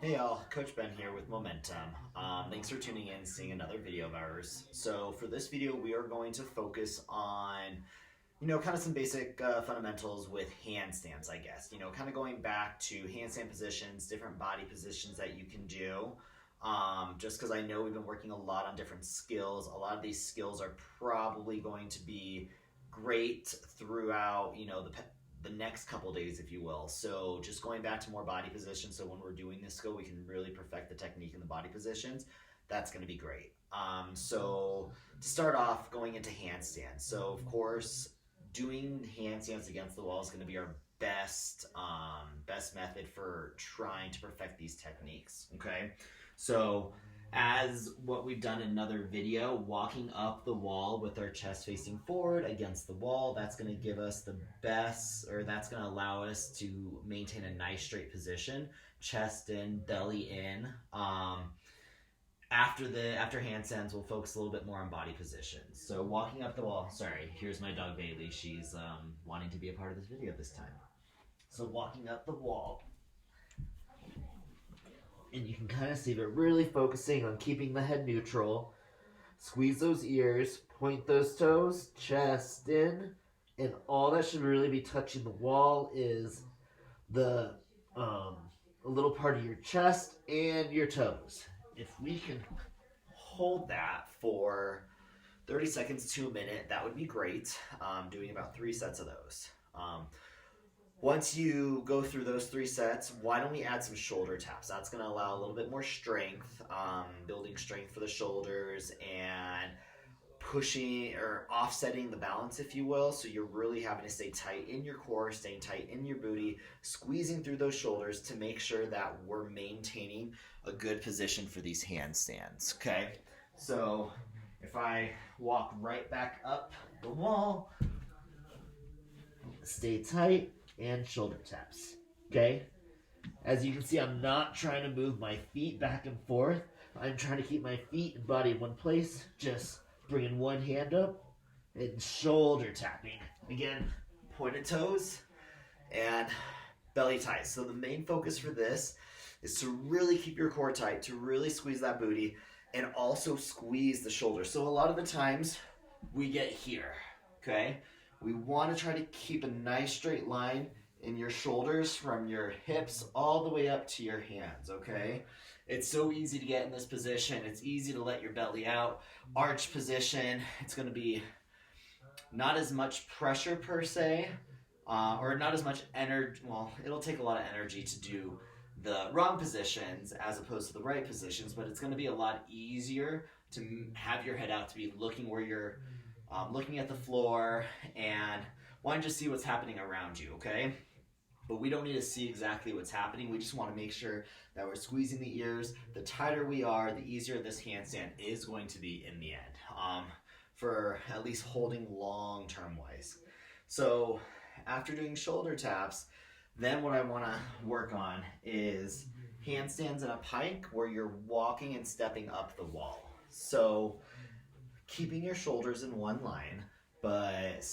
Hey all, Coach Ben here with Momentum. Thanks for tuning in and seeing another video of ours. So for this video, we are going to focus on, kind of some basic fundamentals with handstands, I guess. Kind of going back to handstand positions, different body positions that you can do. Just because I know we've been working a lot on different skills. A lot of these skills are probably going to be great throughout, the next couple days, if you will. So just going back to more body positions. So when we're doing this skill, we can really perfect the technique in the body positions. That's going to be great. So to start off, going into handstands. So of course, doing handstands against the wall is going to be our best method for trying to perfect these techniques. Okay, so as what we've done in another video, walking up the wall with our chest facing forward against the wall, that's going to give us the best, or that's going to allow us to maintain a nice straight position, chest in, belly in. After handstands, we'll focus a little bit more on body positions. So walking up the wall, sorry, here's my dog Bailey. She's wanting to be a part of this video this time. So walking up the wall, and you can kind of see, but really focusing on keeping the head neutral. Squeeze those ears, point those toes, chest in, and all that should really be touching the wall is the a little part of your chest and your toes. If we can hold that for 30 seconds to a minute, that would be great. Doing about 3 sets of those. Once you go through those 3 sets, why don't we add some shoulder taps? That's going to allow a little bit more strength, building strength for the shoulders and pushing or offsetting the balance, if you will. So you're really having to stay tight in your core, staying tight in your booty, squeezing through those shoulders to make sure that we're maintaining a good position for these handstands. Okay, so if I walk right back up the wall, stay tight, and shoulder taps. Okay? As you can see, I'm not trying to move my feet back and forth. I'm trying to keep my feet and body in one place. Just bringing one hand up and shoulder tapping. Again, pointed toes and belly tight. So the main focus for this is to really keep your core tight, to really squeeze that booty, and also squeeze the shoulders. So a lot of the times we get here, okay? We want to try to keep a nice straight line in your shoulders from your hips all the way up to your hands, okay? It's so easy to get in this position. It's easy to let your belly out. Arch position, it's going to be not as much pressure per se, or not as much energy. Well, it'll take a lot of energy to do the wrong positions as opposed to the right positions, but it's going to be a lot easier to have your head out, to be looking where you're looking at the floor, and want to just see what's happening around you, okay? But we don't need to see exactly what's happening. We just want to make sure that we're squeezing the ears. The tighter we are, the easier this handstand is going to be in the end, for at least holding long-term wise. So after doing shoulder taps, then what I want to work on is handstands in a pike where you're walking and stepping up the wall. So keeping your shoulders in one line, but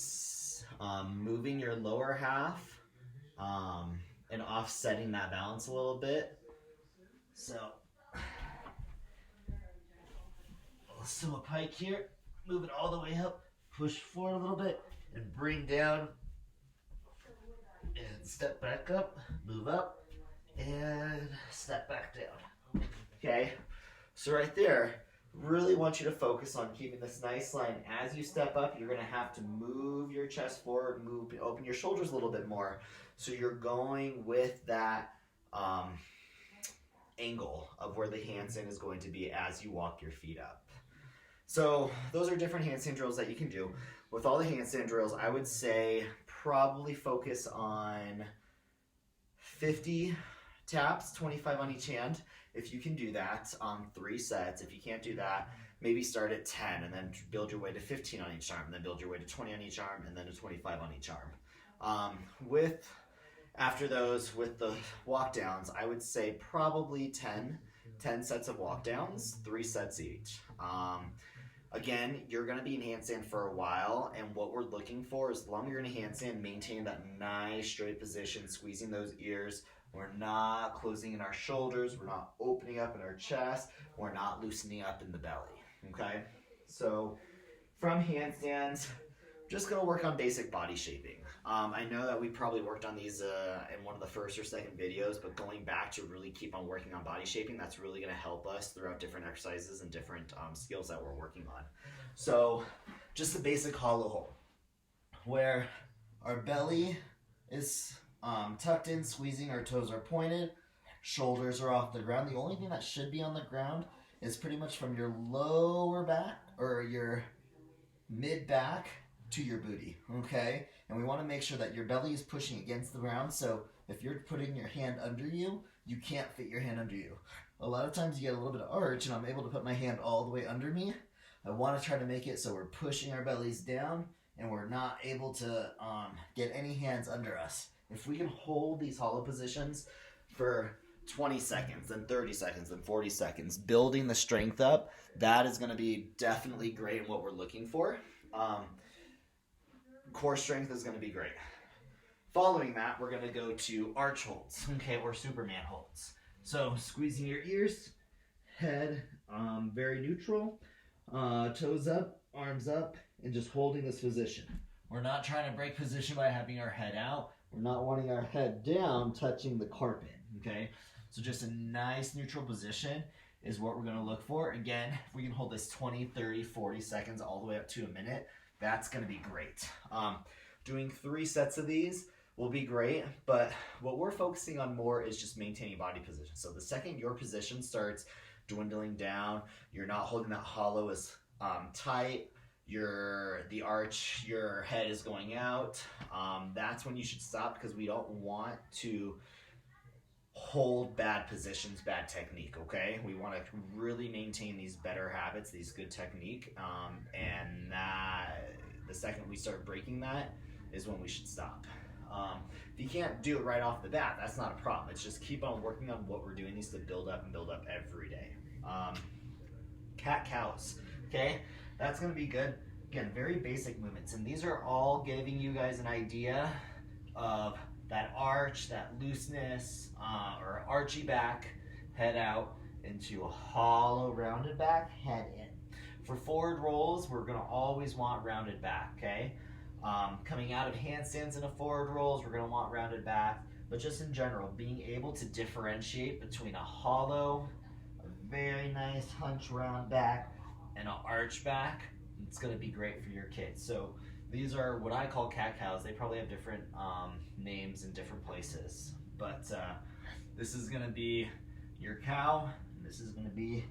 moving your lower half and offsetting that balance a little bit. So a pike here, move it all the way up, push forward a little bit, and bring down, and step back up, move up, and step back down. Okay, so right there, really want you to focus on keeping this nice line. As you step up, you're going to have to move your chest forward, open your shoulders a little bit more. So you're going with that angle of where the handstand is going to be as you walk your feet up. So those are different handstand drills that you can do. With all the handstand drills, I would say probably focus on 50 taps, 25 on each hand. If you can do that on 3 sets, if you can't do that, maybe start at 10 and then build your way to 15 on each arm, and then build your way to 20 on each arm, and then to 25 on each arm. After those, with the walk downs, I would say probably 10 sets of walk downs, 3 sets each. Again, you're going to be in handstand for a while, and what we're looking for is, as long as you're in a handstand, maintain that nice straight position, squeezing those ears, We're not closing in our shoulders. We're not opening up in our chest. We're not loosening up in the belly, okay? So from handstands, just gonna work on basic body shaping. I know that we probably worked on these in one of the first or second videos, but going back to really keep on working on body shaping, that's really gonna help us throughout different exercises and different skills that we're working on. So just the basic hollow hold, where our belly is tucked in, squeezing, our toes are pointed, shoulders are off the ground. The only thing that should be on the ground is pretty much from your lower back or your mid back to your booty, okay? And we want to make sure that your belly is pushing against the ground, so if you're putting your hand under you, you can't fit your hand under you. A lot of times you get a little bit of arch, and I'm able to put my hand all the way under me. I want to try to make it so we're pushing our bellies down, and we're not able to get any hands under us. If we can hold these hollow positions for 20 seconds, then 30 seconds, then 40 seconds, building the strength up, that is going to be definitely great in what we're looking for. Core strength is going to be great. Following that, we're going to go to arch holds, okay, or Superman holds. So squeezing your ears, head very neutral, toes up, arms up, and just holding this position. We're not trying to break position by having our head out. We're not wanting our head down touching the carpet, okay? So just a nice neutral position is what we're going to look for. Again, if we can hold this 20, 30, 40 seconds all the way up to a minute, that's going to be great. Doing 3 sets of these will be great, but what we're focusing on more is just maintaining body position. So the second your position starts dwindling down, you're not holding that hollow as tight, the arch, your head is going out, that's when you should stop, because we don't want to hold bad positions, bad technique, okay? We want to really maintain these better habits, these good technique, and that the second we start breaking that is when we should stop. If you can't do it right off the bat, that's not a problem. It's just keep on working on what we're doing, needs to build up and build up every day. Cat-cows, okay? That's going to be good. Again, very basic movements, and these are all giving you guys an idea of that arch, that looseness, or archy back, head out into a hollow rounded back, head in. For forward rolls, we're gonna always want rounded back, okay? Coming out of handstands into forward rolls, we're gonna want rounded back, but just in general, being able to differentiate between a hollow, a very nice hunch round back, and an arch back, it's gonna be great for your kids. So these are what I call cat-cows. They probably have different names in different places. But this is going to be your cow, and this is going to be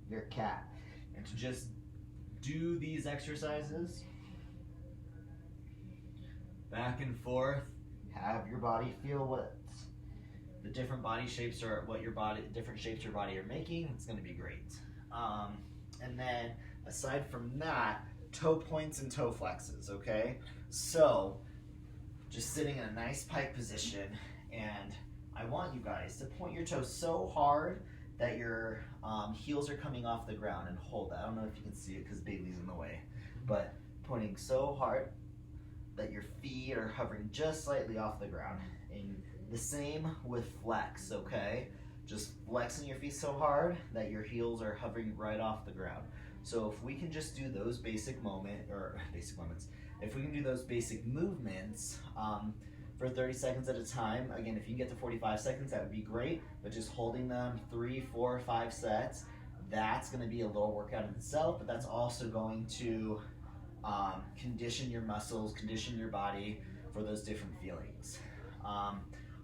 your cat. And to just do these exercises back and forth, have your body feel what the different body shapes are, different shapes your body are making, it's going to be great. And then aside from that, toe points and toe flexes, okay? So, just sitting in a nice pike position, and I want you guys to point your toes so hard that your heels are coming off the ground, and hold that. I don't know if you can see it because Bailey's in the way, but pointing so hard that your feet are hovering just slightly off the ground. And the same with flex, okay? Just flexing your feet so hard that your heels are hovering right off the ground. So if we can just do those basic moments, if we can do those basic movements for 30 seconds at a time, again, if you can get to 45 seconds, that would be great, but just holding them 3, 4, 5 sets, that's gonna be a little workout in itself, but that's also going to condition your muscles, condition your body for those different feelings.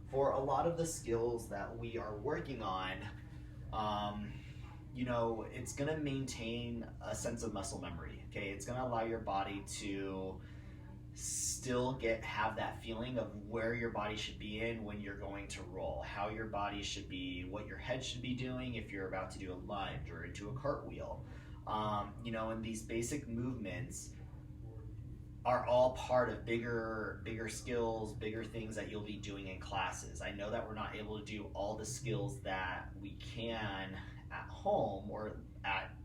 For a lot of the skills that we are working on, you know, it's gonna maintain a sense of muscle memory, okay? It's gonna allow your body to still have that feeling of where your body should be in when you're going to roll, how your body should be, what your head should be doing if you're about to do a lunge or into a cartwheel. You know, and these basic movements are all part of bigger skills, bigger things that you'll be doing in classes. I know that we're not able to do all the skills that we can at home or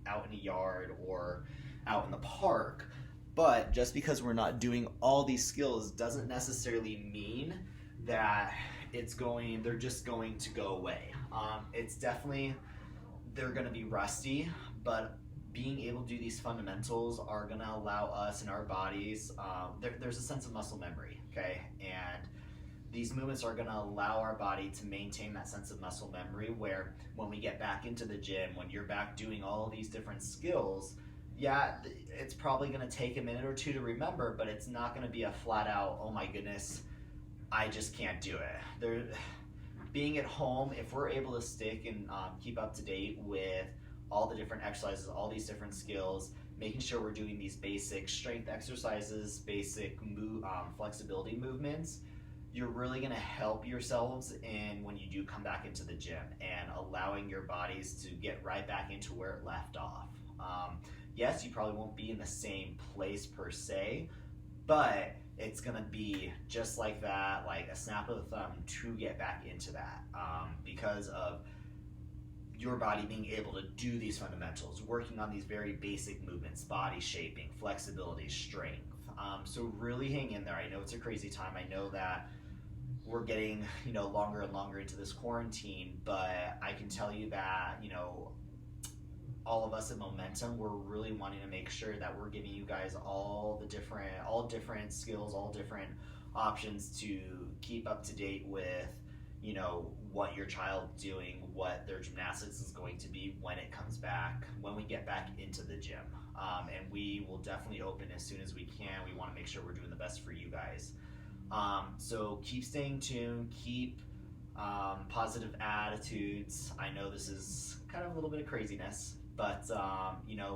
out in a yard or out in the park, but just because we're not doing all these skills doesn't necessarily mean that they're just going to go away. It's definitely, they're going to be rusty, but being able to do these fundamentals are going to allow us and our bodies, there's a sense of muscle memory, okay? And these movements are going to allow our body to maintain that sense of muscle memory, where when we get back into the gym, when you're back doing all these different skills, yeah, it's probably going to take a minute or two to remember, but it's not going to be a flat out, oh my goodness, I just can't do it. Being at home, if we're able to stick and keep up to date with all the different exercises, all these different skills, making sure we're doing these basic strength exercises, basic flexibility movements, you're really going to help yourselves in when you do come back into the gym and allowing your bodies to get right back into where it left off. Yes, you probably won't be in the same place per se, but it's going to be just like that, like a snap of the thumb to get back into that, because of your body being able to do these fundamentals, working on these very basic movements, body shaping, flexibility, strength. So really hang in there. I know it's a crazy time. I know that we're getting, longer and longer into this quarantine, but I can tell you that, all of us at Momentum, we're really wanting to make sure that we're giving you guys all different skills, all different options to keep up to date with, what your child's doing, what their gymnastics is going to be when it comes back, when we get back into the gym. And we will definitely open as soon as we can. We want to make sure we're doing the best for you guys. So keep staying tuned, keep positive attitudes. I know this is kind of a little bit of craziness, but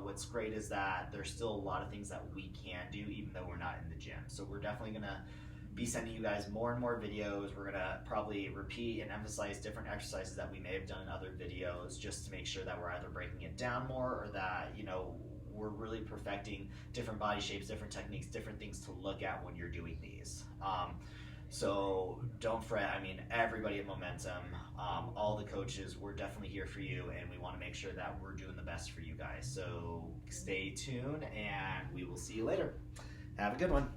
what's great is that there's still a lot of things that we can do even though we're not in the gym. So we're definitely going to be sending you guys more and more videos. We're going to probably repeat and emphasize different exercises that we may have done in other videos, just to make sure that we're either breaking it down more, or that, we're really perfecting different body shapes, different techniques, different things to look at when you're doing these. So don't fret. I mean, everybody at Momentum, all the coaches, we're definitely here for you, and we want to make sure that we're doing the best for you guys. So stay tuned, and we will see you later. Have a good one.